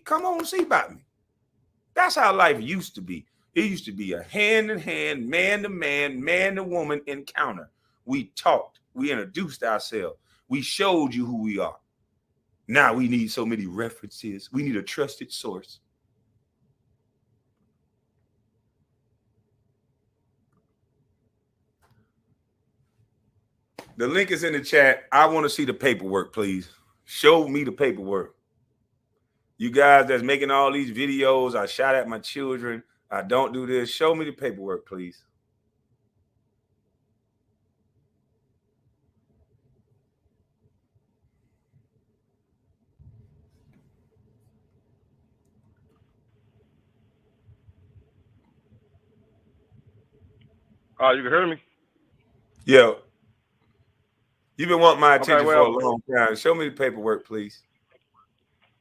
come on and see about me. That's how life used to be. It used to be a hand-in-hand, man-to-man, man-to-woman encounter. We talked. We introduced ourselves. We showed you who we are. Now we need so many references. We need a trusted source. The link is in the chat. I want to see the paperwork, please. Show me the paperwork. You guys that's making all these videos, I shot at my children, I don't do this. Show me the paperwork, please. You can hear me? Yeah. You've been wanting my attention for a long time. Show me the paperwork, please.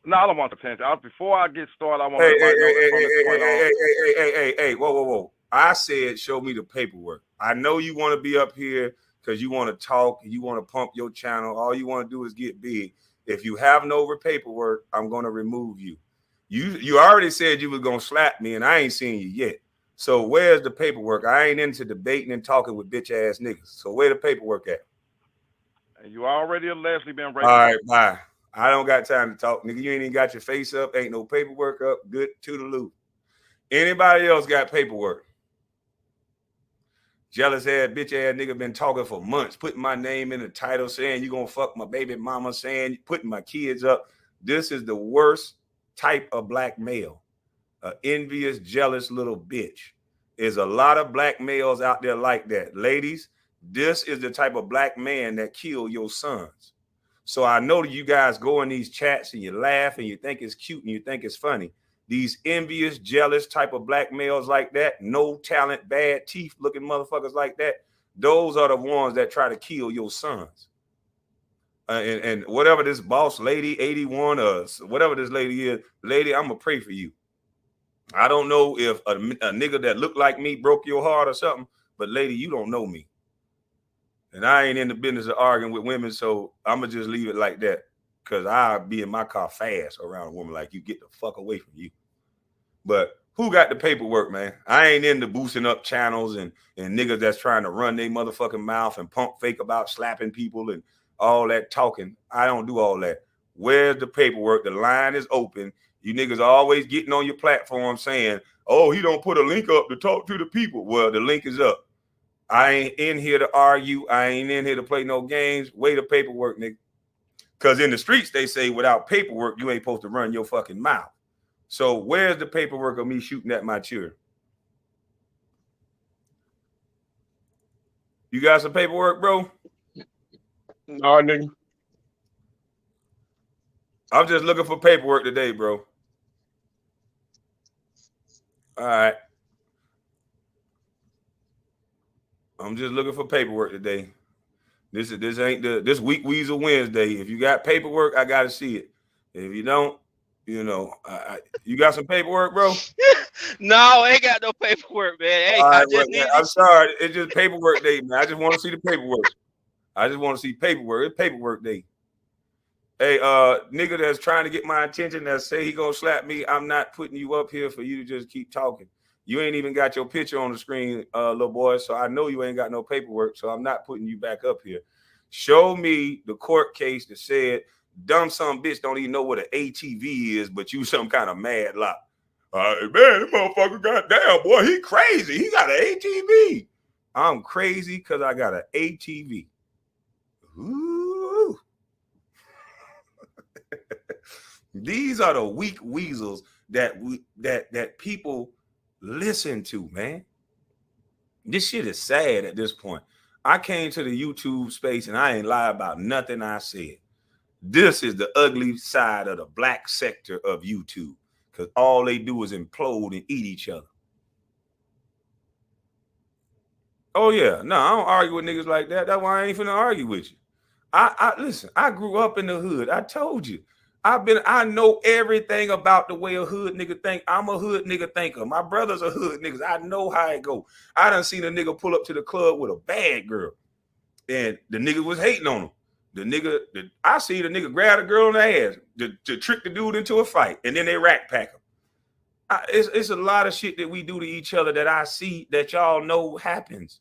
No, I don't want the attention. Before I get started, I want everybody to know hey, whoa. I said show me the paperwork. I know you want to be up here because you want to talk and you want to pump your channel. All you want to do is get big. If you have no paperwork, I'm going to remove you. You already said you were going to slap me, and I ain't seen you yet. So where's the paperwork? I ain't into debating and talking with bitch ass niggas. So where the paperwork at? You already allegedly been raped. All right, bye. I don't got time to talk, nigga. You ain't even got your face up. Ain't no paperwork up. Good to the loop. Anybody else got paperwork? Jealous ass, bitch ass nigga been talking for months, putting my name in the title, saying you gonna fuck my baby mama, saying putting my kids up. This is the worst type of black male. An envious, jealous little bitch. There's a lot of black males out there like that. Ladies, this is the type of black man that kill your sons. So I know that you guys go in these chats and you laugh and you think it's cute and you think it's funny. These envious, jealous type of black males like that, no talent, bad teeth looking motherfuckers like that, those are the ones that try to kill your sons. And whatever this boss lady, 81 or whatever this lady is, lady, I'm going to pray for you. I don't know if a nigga that looked like me broke your heart or something, but lady, you don't know me. And I ain't in the business of arguing with women, so I'm going to just leave it like that because I'll be in my car fast around a woman like you. Get the fuck away from you. But who got the paperwork, man? I ain't into boosting up channels and niggas that's trying to run their motherfucking mouth and pump fake about slapping people and all that talking. I don't do all that. Where's the paperwork? The line is open. You niggas are always getting on your platform saying, oh, he don't put a link up to talk to the people. Well, the link is up. I ain't in here to argue. I ain't in here to play no games. Way the paperwork, nigga. Because in the streets, they say without paperwork, you ain't supposed to run your fucking mouth. So where's the paperwork of me shooting at my children? You got some paperwork, bro? No, nigga. I'm just looking for paperwork today, bro. All right. I'm just looking for paperwork today. This ain't this Week Weasel Wednesday. If you got paperwork, I gotta see it. If you don't, you know, you got some paperwork, bro? No, I ain't got no paperwork, man. Hey, right, I'm sorry. It's just paperwork day, man. I just want to see the paperwork. I just want to see paperwork. It's paperwork day. Hey, nigga that's trying to get my attention that say he gonna slap me, I'm not putting you up here for you to just keep talking. You ain't even got your picture on the screen, little boy, so I know you ain't got no paperwork, so I'm not putting you back up here. Show me the court case that said dumb some bitch don't even know what an ATV is, but you some kind of mad lot. Man, this motherfucker goddamn, boy, he crazy. He got an ATV. I'm crazy because I got an ATV. Ooh. These are the weak weasels that people listen to, man. This shit is sad at this point. I came to the YouTube space and I ain't lie about nothing I said. This is the ugly side of the black sector of YouTube because all they do is implode and eat each other. Oh yeah, no, I don't argue with niggas like that. That's why I ain't finna argue with you. Listen, I grew up in the hood. I told you. I know everything about the way a hood nigga think. I'm a hood nigga thinker. My brothers are hood niggas. I know how it go. I done seen a nigga pull up to the club with a bad girl. And the nigga was hating on him. I see the nigga grab a girl in the ass to trick the dude into a fight, and then they rack pack him. It's a lot of shit that we do to each other that I see that y'all know happens.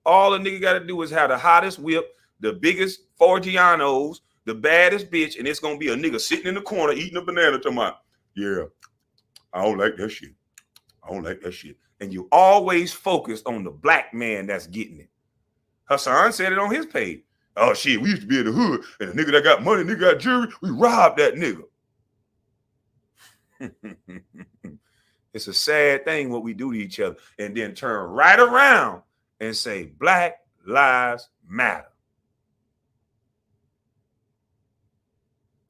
All a nigga got to do is have the hottest whip, the biggest Forgianos, the baddest bitch, and it's gonna be a nigga sitting in the corner eating a banana talking about, yeah, I don't like that shit. I don't like that shit. And you always focused on the black man that's getting it. Hassan said it on his page. Oh shit, we used to be in the hood, and the nigga that got money, nigga got jewelry, we robbed that nigga. It's a sad thing what we do to each other, and then turn right around and say Black Lives Matter.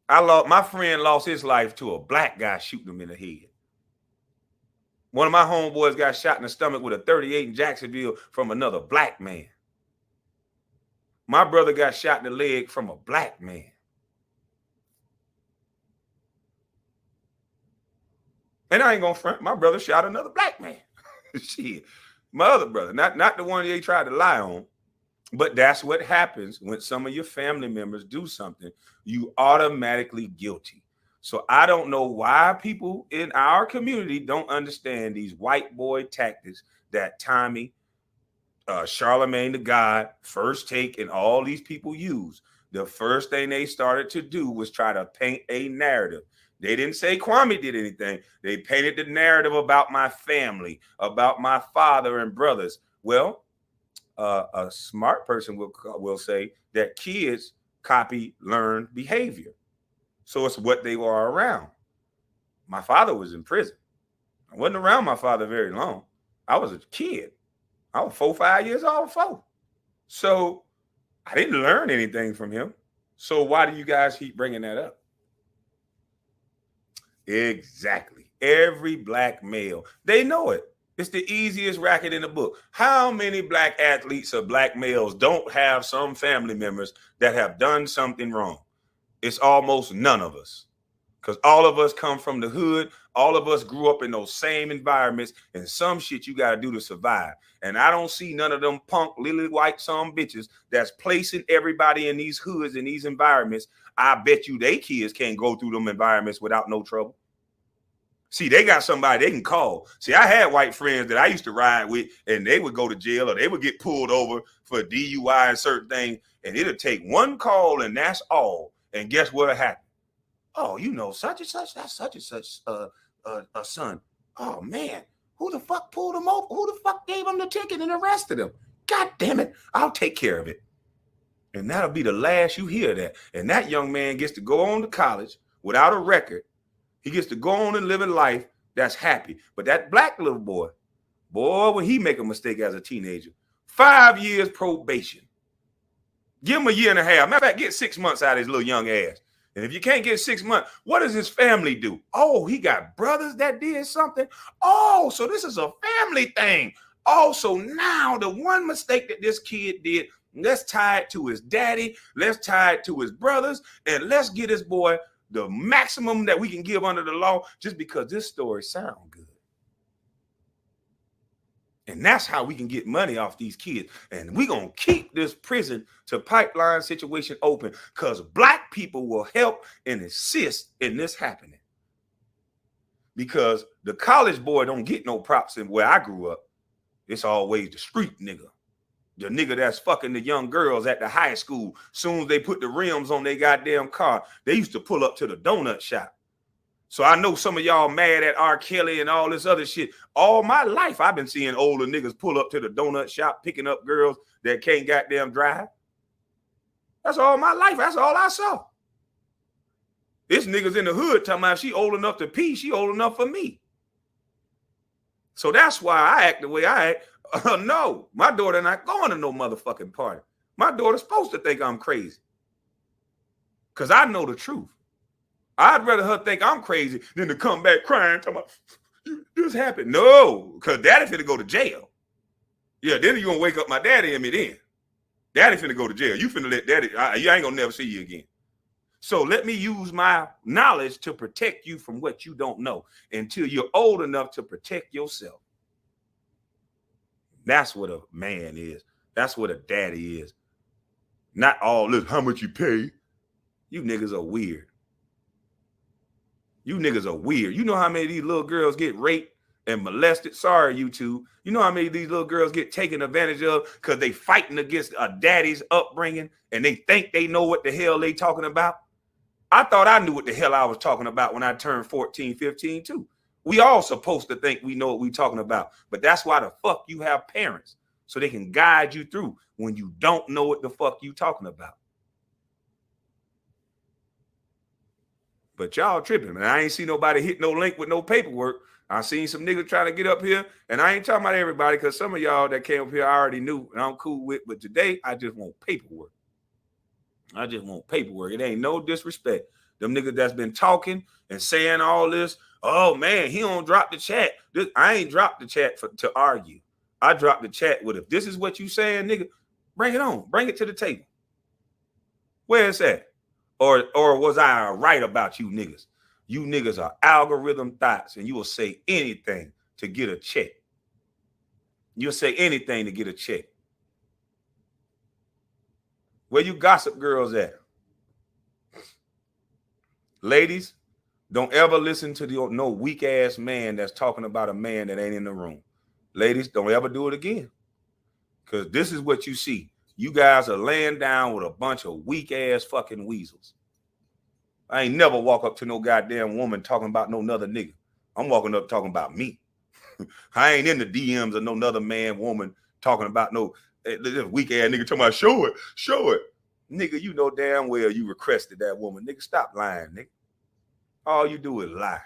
My friend lost his life to a black guy shooting him in the head. One of my homeboys got shot in the stomach with a 38 in Jacksonville from another black man. My brother got shot in the leg from a black man. And I ain't gonna front, my brother shot another black man. Shit, my other brother, not the one they tried to lie on. But that's what happens when some of your family members do something. You automatically guilty. So I don't know why people in our community don't understand these white boy tactics that Tommy, Charlemagne the God, First Take, and all these people use. The first thing they started to do was try to paint a narrative. They didn't say Kwame did anything. They painted the narrative about my family, about my father and brothers. Well, a smart person will say that kids copy learned behavior. So it's what they were around. My father was in prison. I wasn't around my father very long. I was a kid. I was 4, 5 years old, 4. So I didn't learn anything from him. So why do you guys keep bringing that up? Exactly. Every black male, they know it. It's the easiest racket in the book. How many black athletes or black males don't have some family members that have done something wrong? It's almost none of us, because all of us come from the hood. All of us grew up in those same environments, and some shit you got to do to survive. And I don't see none of them punk lily white some bitches that's placing everybody in these hoods and these environments. I bet you they kids can't go through them environments without no trouble. See, they got somebody they can call. See, I had white friends that I used to ride with, and they would go to jail or they would get pulled over for DUI and certain things, and it'll take one call, and that's all. And guess what happened? Oh, you know, such and such, that's such and such a son. Oh man, who the fuck pulled him over? Who the fuck gave him the ticket and arrested him? God damn it, I'll take care of it. And that'll be the last you hear of that. And that young man gets to go on to college without a record. He gets to go on and live a life that's happy. But that black little boy, when he make a mistake as a teenager, 5 years probation. Give him a year and a half. Matter of fact, get 6 months out of his little young ass. And if you can't get 6 months, what does his family do? Oh, he got brothers that did something. Oh, so this is a family thing. Oh, so now the one mistake that this kid did, let's tie it to his daddy. Let's tie it to his brothers. And let's get this boy the maximum that we can give under the law just because this story sounds good. And that's how we can get money off these kids. And we're going to keep this prison to pipeline situation open because black people will help and assist in this happening. Because the college boy don't get no props in where I grew up. It's always the street nigga. The nigga that's fucking the young girls at the high school. Soon as they put the rims on their goddamn car, they used to pull up to the donut shop. So I know some of y'all mad at R. Kelly and all this other shit. All my life, I've been seeing older niggas pull up to the donut shop, picking up girls that can't goddamn drive. That's all my life. That's all I saw. This niggas in the hood talking about she old enough to pee. She old enough for me. So that's why I act the way I act. No, my daughter not going to no motherfucking party. My daughter's supposed to think I'm crazy. Because I know the truth. I'd rather her think I'm crazy than to come back crying, talking about, this happened. No, because daddy finna go to jail. Yeah, then you gonna wake up my daddy and me then. Daddy finna go to jail. You finna let daddy, you ain't gonna never see you again. So let me use my knowledge to protect you from what you don't know until you're old enough to protect yourself. That's what a man is. That's what a daddy is. Not all this, how much you pay. You niggas are weird. You niggas are weird. You know how many of these little girls get raped and molested? Sorry, YouTube. You know how many of these little girls get taken advantage of because they fighting against a daddy's upbringing and they think they know what the hell they talking about? I thought I knew what the hell I was talking about when I turned 14, 15 too. We all supposed to think we know what we talking about. But that's why the fuck you have parents, so they can guide you through when you don't know what the fuck you talking about. But y'all tripping, man. I ain't see nobody hit no link with no paperwork. I seen some niggas trying to get up here, and I ain't talking about everybody because some of y'all that came up here I already knew and I'm cool with. But today, I just want paperwork. I just want paperwork. It ain't no disrespect. Them niggas that's been talking and saying all this, oh man, he don't drop the chat. I ain't dropped the chat to argue. I dropped the chat with, if this is what you saying, nigga, bring it on. Bring it to the table. Where is that? Or was I right about you niggas? You niggas are algorithm thoughts, and you will say anything to get a check. You'll say anything to get a check. Where you gossip girls at? Ladies, don't ever listen to no weak ass man that's talking about a man that ain't in the room. Ladies, don't ever do it again. Because this is what you see. You guys are laying down with a bunch of weak ass fucking weasels. I ain't never walk up to no goddamn woman talking about no another nigga. I'm walking up talking about me. I ain't in the DMs of no another man, woman talking about no this weak ass nigga talking about show it. Nigga, you know damn well you requested that woman. Nigga, stop lying, nigga. All you do is lie.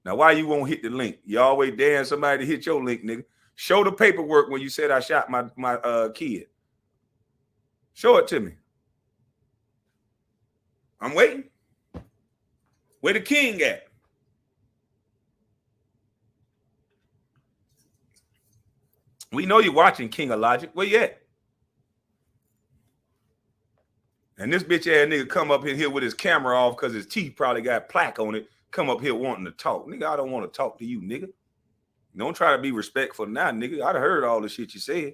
Now, why you won't hit the link? You always daring somebody to hit your link, nigga. Show the paperwork when you said I shot my kid. Show it to me. I'm waiting. Where the king at? We know you're watching, King of Logic. Where you at? And this bitch ass nigga come up in here with his camera off because his teeth probably got plaque on it. Come up here wanting to talk. Nigga, I don't want to talk to you, nigga. Don't try to be respectful now, nigga. I'd heard all the shit you said.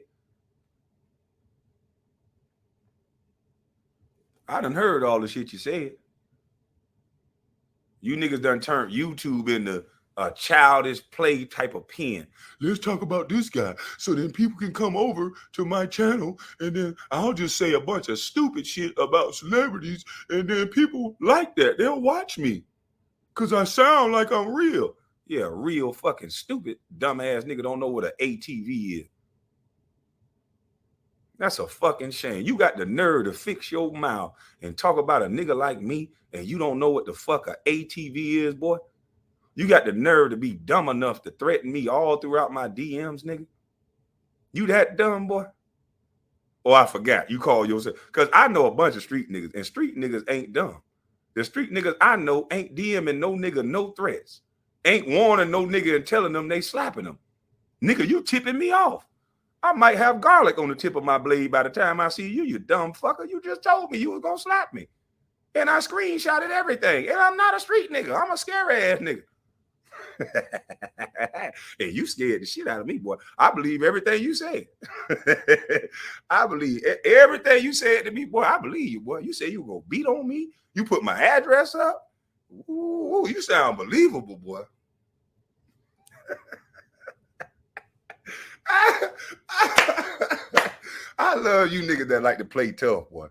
I done heard all the shit you said. You niggas done turned YouTube into a childish play type of pen. Let's talk about this guy so then people can come over to my channel and then I'll just say a bunch of stupid shit about celebrities and then people like that. They'll watch me because I sound like I'm real. Yeah, real fucking stupid, dumbass nigga don't know what an ATV is. That's a fucking shame. You got the nerve to fix your mouth and talk about a nigga like me and you don't know what the fuck an ATV is, boy. You got the nerve to be dumb enough to threaten me all throughout my DMs, nigga. You that dumb, boy? Oh, I forgot. You call yourself. Because I know a bunch of street niggas, and street niggas ain't dumb. The street niggas I know ain't DMing no nigga no threats. Ain't warning no nigga and telling them they slapping them. Nigga, you tipping me off. I might have garlic on the tip of my blade by the time I see you, you dumb fucker. You just told me you was going to slap me. And I screenshotted everything. And I'm not a street nigga. I'm a scary ass nigga. Hey, you scared the shit out of me, boy. I believe everything you said. I believe everything you said to me, boy. I believe you, boy. You said you were going to beat on me. You put my address up. Ooh, you sound believable, boy. I love you niggas that like to play tough, boy.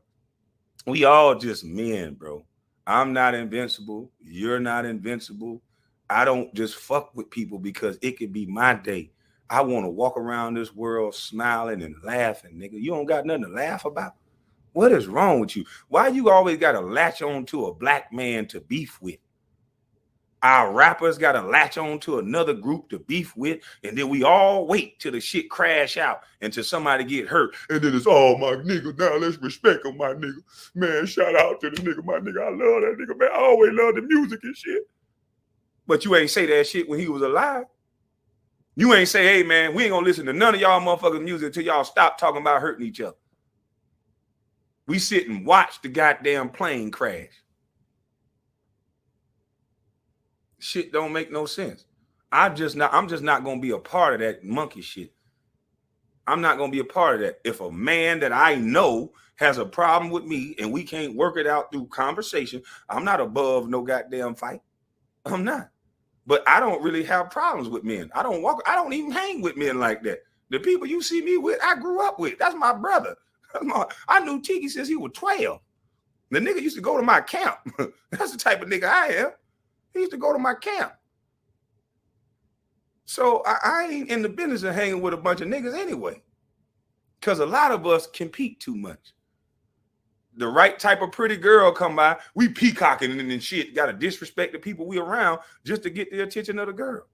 We all just men, bro. I'm not invincible. You're not invincible. I don't just fuck with people because it could be my day. I want to walk around this world smiling and laughing, nigga. You don't got nothing to laugh about? What is wrong with you? Why you always got to latch on to a black man to beef with? Our rappers got to latch on to another group to beef with, and then we all wait till the shit crash out until somebody get hurt. And then it's all my nigga. Now let's respect him, my nigga. Man, shout out to the nigga, my nigga. I love that nigga, man. I always love the music and shit. But you ain't say that shit when he was alive. You ain't say, hey, man, we ain't going to listen to none of y'all motherfuckers' music until y'all stop talking about hurting each other. We sit and watch the goddamn plane crash. Shit don't make no sense. I'm just not going to be a part of that monkey shit. I'm not going to be a part of that. If a man that I know has a problem with me and we can't work it out through conversation, I'm not above no goddamn fight. I'm not. But I don't really have problems with men. I don't even hang with men like that. The people you see me with, I grew up with. That's my brother. I knew Tiki since he was 12. The nigga used to go to my camp. That's the type of nigga I am. He used to go to my camp. So I ain't in the business of hanging with a bunch of niggas anyway. Because a lot of us compete too much. The right type of pretty girl come by, we peacocking and shit. Got to disrespect the people we around just to get the attention of the girl.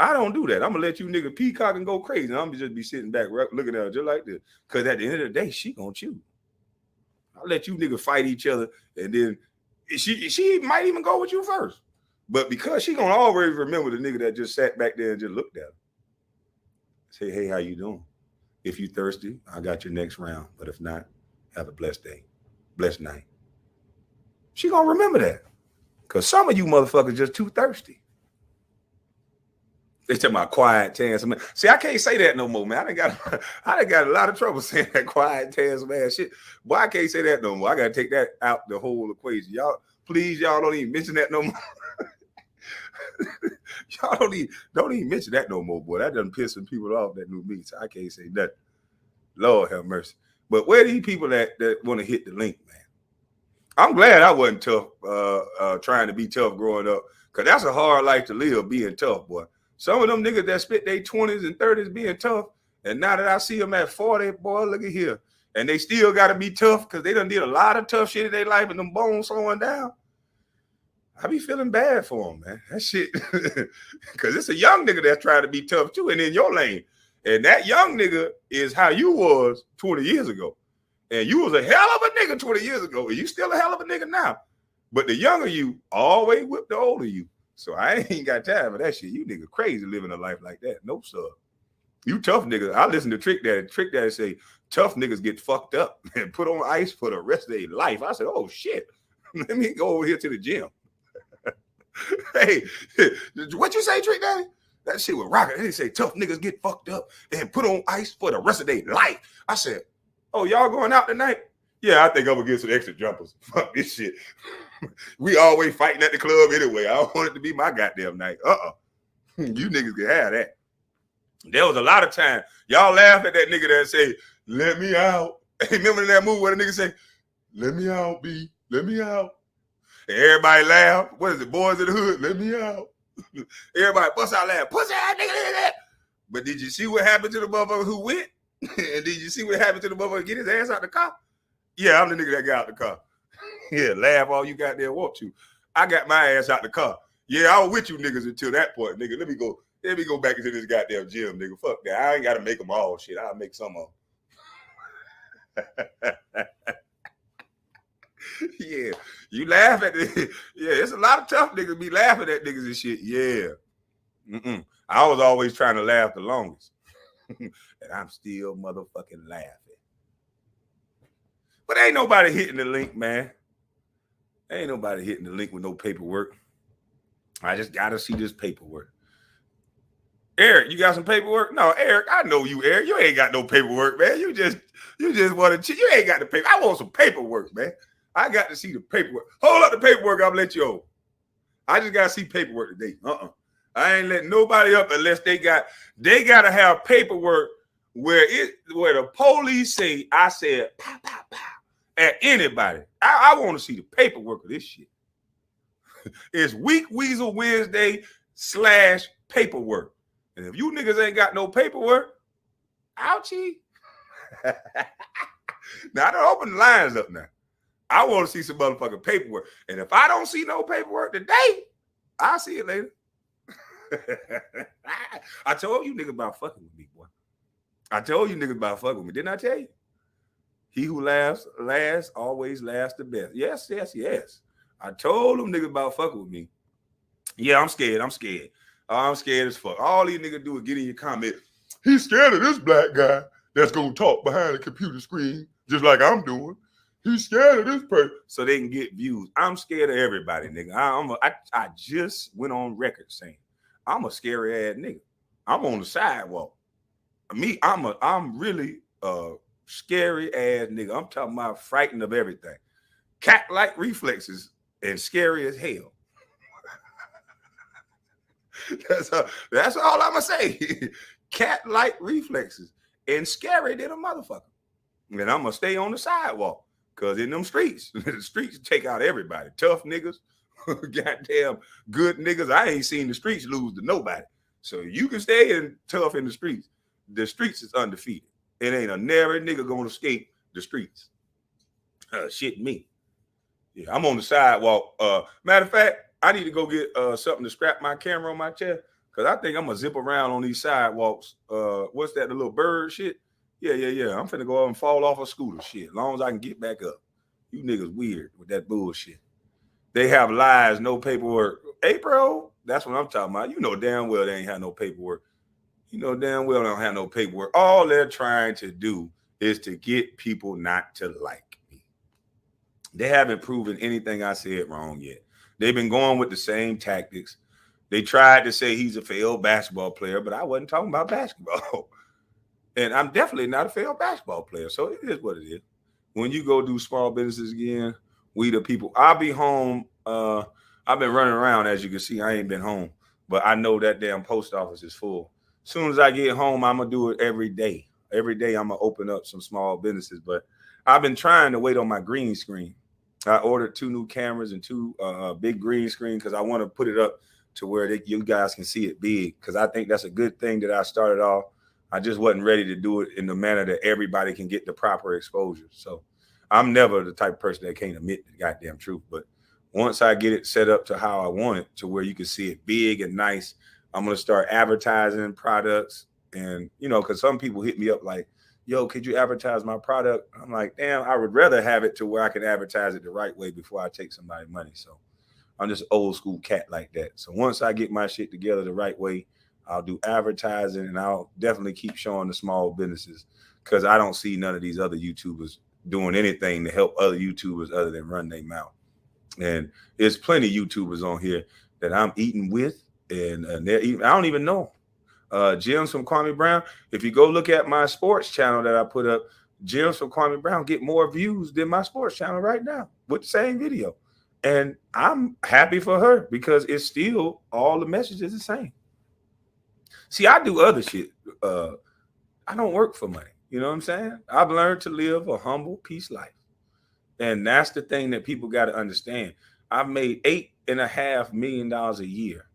I don't do that. I'm going to let you nigga peacock and go crazy. I'm going to just be sitting back looking at her just like this. Because at the end of the day, she going to choose. I'll let you niggas fight each other, and then she might even go with you first. But because she going to always remember the nigga that just sat back there and just looked at her. Say, hey, how you doing? If you thirsty, I got your next round. But if not, have a blessed day. Blessed night. She going to remember that. Because some of you motherfuckers just too thirsty. They talking about quiet, handsome man. See, I can't say that no more, man. I done got a lot of trouble saying that quiet, handsome man shit. Boy, I can't say that no more. I got to take that out the whole equation. Y'all, please, y'all don't even mention that no more. Y'all don't even mention that no more, boy. That done piss some people off that knew me, so I can't say nothing. Lord have mercy. But where are these people that want to hit the link, man? I'm glad I wasn't tough, trying to be tough growing up, because that's a hard life to live, being tough, boy. Some of them niggas that spit their 20s and 30s being tough, and now that I see them at 40, boy, look at here. And they still got to be tough because they done did a lot of tough shit in their life and them bones slowing down. I be feeling bad for them, man. That shit, because it's a young nigga that's trying to be tough too and in your lane. And that young nigga is how you was 20 years ago. And you was a hell of a nigga 20 years ago. And you still a hell of a nigga now. But the younger you always whip the older you. So I ain't got time for that shit. You nigga crazy living a life like that. No, sir. You tough niggas. I listen to Trick Daddy. Trick Daddy say, tough niggas get fucked up and put on ice for the rest of their life. I said, oh, shit. Let me go over here to the gym. Hey, what you say, Trick Daddy? That shit was rocking. They say tough niggas get fucked up and put on ice for the rest of their life. I said, oh, y'all going out tonight? Yeah, I think I'm going to get some extra jumpers. Fuck this shit. We always fighting at the club anyway. I don't want it to be my goddamn night. You niggas can have that. There was a lot of time. Y'all laugh at that nigga that say, let me out. Remember that movie where the nigga say, let me out, B. Let me out. And everybody laugh. What is it, Boys in the Hood? Let me out. Everybody bust out laugh. Pussy ass nigga. But did you see what happened to the motherfucker who went? And did you see what happened to the motherfucker get his ass out the car? Yeah, I'm the nigga that got out the car. Yeah, laugh all you got there want to. I got my ass out the car. Yeah, I was with you niggas until that point, nigga. Let me go back into this goddamn gym, nigga. Fuck that. I ain't got to make them all shit. I'll make some of them. Yeah, you laugh at it. Yeah, it's a lot of tough niggas be laughing at niggas and shit. Yeah. I was always trying to laugh the longest. And I'm still motherfucking laughing. But ain't nobody hitting the link, man. Ain't nobody hitting the link with no paperwork. I just got to see this paperwork. Eric, you got some paperwork? No, Eric, I know you, Eric. You ain't got no paperwork, man. You just want to cheat. You ain't got the paper. I want some paperwork, man. I got to see the paperwork. Hold up the paperwork. I'll let you over. I just got to see paperwork today. I ain't letting nobody up unless they got to have paperwork where the police say, I said, pow, pow, pow, at anybody. I want to see the paperwork of this shit. It's Weak Weasel Wednesday / paperwork. And if you niggas ain't got no paperwork, ouchie. Now, I don't open the lines up now. I want to see some motherfucking paperwork. And if I don't see no paperwork today, I'll see it later. I told you niggas about fucking with me, boy. I told you niggas about fucking with me. Didn't I tell you? He who laughs last always laughs the best. Yes, yes, yes. I told them niggas about fucking with me. Yeah, I'm scared. I'm scared as fuck. All these niggas do is get in your comment. He's scared of this black guy that's going to talk behind the computer screen just like I'm doing. He's scared of this person so they can get views. I'm scared of everybody, nigga. I just went on record saying I'm a scary ass nigga. I'm on the sidewalk. I'm really Scary ass nigga. I'm talking about frightened of everything. Cat-like reflexes and scary as hell. That's all I'm gonna say. Cat-like reflexes and scary than a motherfucker. And I'm gonna stay on the sidewalk because in them streets, the streets take out everybody. Tough niggas, goddamn good niggas. I ain't seen the streets lose to nobody. So you can stay in tough in the streets. The streets is undefeated. It ain't a never nigga gonna escape the streets. Shit me. Yeah, I'm on the sidewalk. Matter of fact, I need to go get something to strap my camera on my chest because I think I'm gonna zip around on these sidewalks. What's that? The little bird shit? Yeah. I'm finna go out and fall off a scooter shit. As long as I can get back up. You niggas weird with that bullshit. They have lies, no paperwork. Hey, bro, that's what I'm talking about. You know damn well they ain't have no paperwork. You know damn well they don't have no paperwork. All they're trying to do is to get people not to like me. They haven't proven anything I said wrong yet. They've been going with the same tactics. They tried to say he's a failed basketball player, but I wasn't talking about basketball. And I'm definitely not a failed basketball player. So it is what it is. When you go do small businesses again, we the people. I'll be home. I've been running around, as you can see. I ain't been home. But I know that damn post office is full. As soon as I get home, I'm going to do it every day. Every day I'm going to open up some small businesses. But I've been trying to wait on my green screen. I ordered 2 new cameras and 2 big green screen because I want to put it up to where you guys can see it big because I think that's a good thing that I started off. I just wasn't ready to do it in the manner that everybody can get the proper exposure. So I'm never the type of person that can't admit the goddamn truth. But once I get it set up to how I want it, to where you can see it big and nice, I'm going to start advertising products. And, you know, because some people hit me up like, yo, could you advertise my product? I'm like, damn, I would rather have it to where I can advertise it the right way before I take somebody's money. So I'm just an old school cat like that. So once I get my shit together the right way, I'll do advertising and I'll definitely keep showing the small businesses because I don't see none of these other YouTubers doing anything to help other YouTubers other than run their mouth. And there's plenty of YouTubers on here that I'm eating with and they're eating. I don't even know. Gems from Kwame Brown. If you go look at my sports channel that I put up, Gems from Kwame Brown get more views than my sports channel right now with the same video. And I'm happy for her because it's still all the messages the same. See, I do other shit. I don't work for money. You know what I'm saying? I've learned to live a humble, peace life. And that's the thing that people got to understand. I've made $8.5 million a year.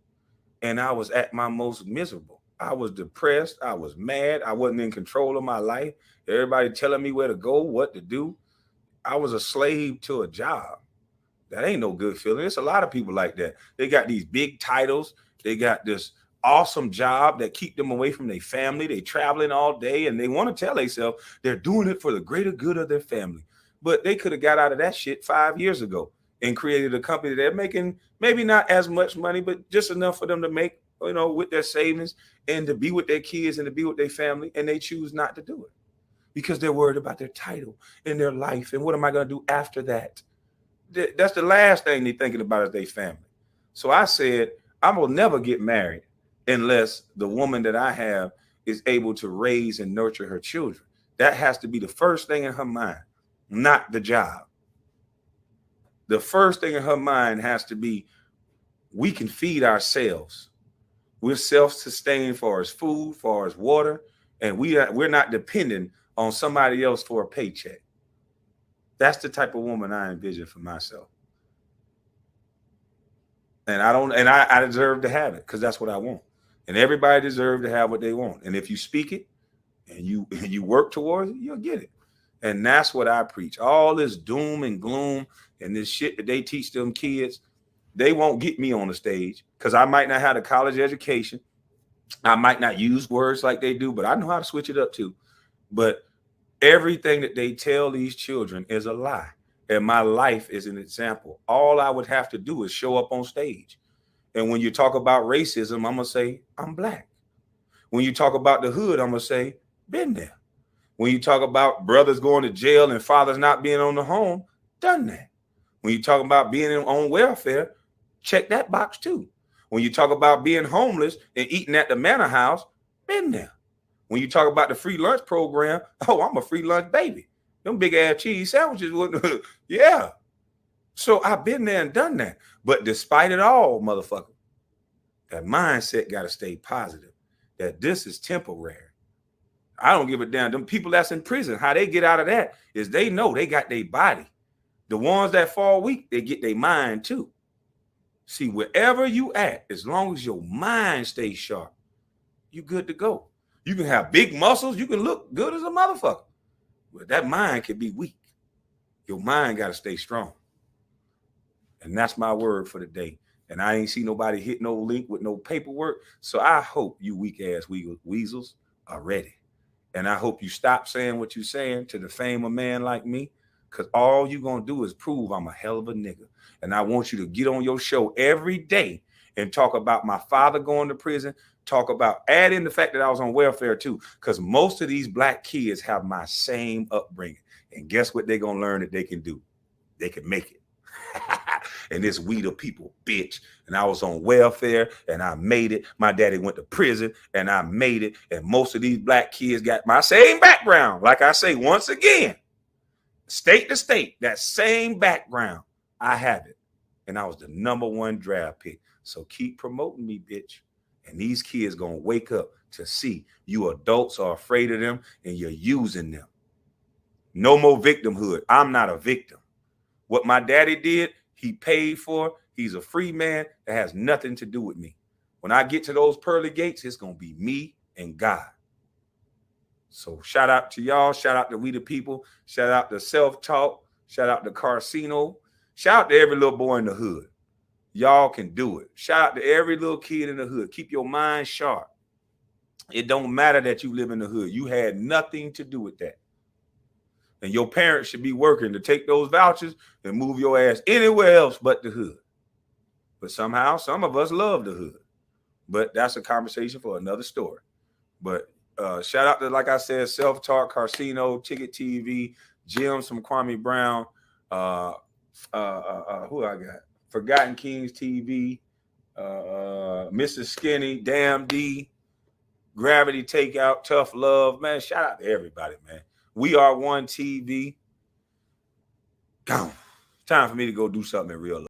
And I was at my most miserable. I was depressed. I was mad. I wasn't in control of my life. Everybody telling me where to go, what to do. I was a slave to a job. That ain't no good feeling. There's a lot of people like that. They got these big titles. They got this awesome job that keep them away from their family. They traveling all day and they want to tell themselves they're doing it for the greater good of their family. But they could have got out of that shit 5 years ago and created a company they're making maybe not as much money, but just enough for them to make, you know, with their savings and to be with their kids and to be with their family. And they choose not to do it because they're worried about their title and their life. And what am I going to do after that? That's the last thing they're thinking about is their family. So I said, I will never get married unless the woman that I have is able to raise and nurture her children. That has to be the first thing in her mind, not the job. The first thing in her mind has to be, we can feed ourselves. We're self-sustained as far as food, as far as water, and we're not dependent on somebody else for a paycheck. That's the type of woman I envision for myself. And I deserve to have it because that's what I want. And everybody deserves to have what they want. And if you speak it and you work towards it, you'll get it. And that's what I preach. All this doom and gloom and this shit that they teach them kids, they won't get me on the stage because I might not have a college education. I might not use words like they do, but I know how to switch it up too. But everything that they tell these children is a lie. And my life is an example. All I would have to do is show up on stage. And when you talk about racism, I'm going to say, I'm black. When you talk about the hood, I'm going to say, been there. When you talk about brothers going to jail and fathers not being on the home, done that. When you talk about being on welfare, check that box too. When you talk about being homeless and eating at the manor house, been there. When you talk about the free lunch program, oh, I'm a free lunch baby. Them big ass cheese sandwiches, yeah. So I've been there and done that. But despite it all, motherfucker, that mindset got to stay positive. That this is temporary. I don't give a damn. Them people that's in prison, how they get out of that is they know they got their body. The ones that fall weak, they get their mind too. See, wherever you at, as long as your mind stays sharp, you good to go. You can have big muscles. You can look good as a motherfucker. But that mind can be weak. Your mind got to stay strong. And that's my word for the day. And I ain't see nobody hit no link with no paperwork. So I hope you weak ass weasels are ready. And I hope you stop saying what you're saying to defame a man like me, because all you're going to do is prove I'm a hell of a nigga. And I want you to get on your show every day and talk about my father going to prison, talk about, add in the fact that I was on welfare too, because most of these black kids have my same upbringing. And guess what they're going to learn that they can do? They can make it. And this we the people, bitch. And I was on welfare and I made it. My daddy went to prison and I made it. And most of these black kids got my same background. Like I say, once again, state to state, that same background, I have it. And I was the #1 draft pick. So keep promoting me, bitch. And these kids gonna wake up to see you adults are afraid of them and you're using them. No more victimhood. I'm not a victim. What my daddy did, he paid for. He's a free man. That has nothing to do with me. When I get to those pearly gates, it's going to be me and God. So shout out to y'all. Shout out to We the People. Shout out to Self-Talk. Shout out to Carcino. Shout out to every little boy in the hood. Y'all can do it. Shout out to every little kid in the hood. Keep your mind sharp. It don't matter that you live in the hood. You had nothing to do with that. And your parents should be working to take those vouchers and move your ass anywhere else but the hood. But somehow, some of us love the hood. But that's a conversation for another story. But shout out to, like I said, Self-Talk, Carcino, Ticket TV, Gems from Kwame Brown, who I got? Forgotten Kings TV, Mrs. Skinny, Damn D, Gravity Takeout, Tough Love. Man, shout out to everybody, man. We Are One TV. Gone. Time for me to go do something in real life.